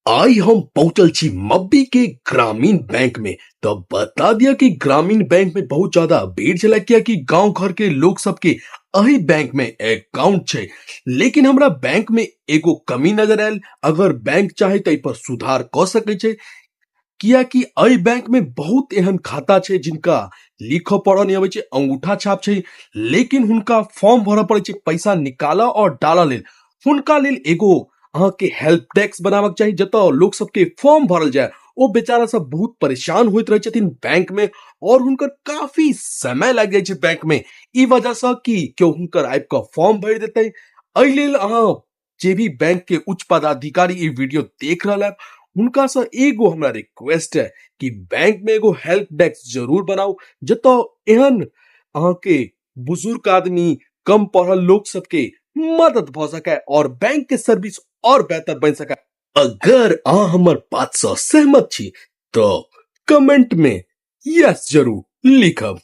आई हम पहुंचल छी मब्बी के ग्रामीण बैंक में। तो बता दिया कि ग्रामीण बैंक में बहुत ज्यादा भीड़ चला, क्या कि गांव घर के लोग सबके अही बैंक में अकाउंट छे। लेकिन हमरा बैंक में एगो कमी नजर आयल। अगर बैंक चाहे तो पर सुधार कर सके छे, किया कि अई बैंक में बहुत एहन खाता छे जिनका लिखो पढ़ो नहीं आवे छे, अंगूठा छाप छे, लेकिन हुनका फॉर्म भरऽ पड़े छे पैसा निकाला और डाला लेल। हुनका लेल एगो अहाँ के हेल्प डेस्क बनावक चाहिए, जतऽ लोग सबके फॉर्म भरल जाए। ओ बेचारा सब बहुत परेशान होइत रहे छथिन बैंक में, और हुनकर काफी समय लग जाए छे बैंक में। ई वजह से कि क्यों हुनकर आबि के फॉर्म भर देते। एहि लेल अहाँ जे भी बैंक के उच्च पदाधिकारी ई वीडियो देख रहा है, उनका से एगो हमरा रिक्वेस्ट है कि बैंक में एगो हेल्प डेस्क जरूर बनाओ, जतो एहन अहाँ के बुजुर्ग आदमी, कम पढ़ल लोग सबके मदद भ सके और बैंक के सर्विस और बेहतर बन सके। अगर अहाँ हमर बात से सहमत छी तो कमेंट में यस जरूर लिखब।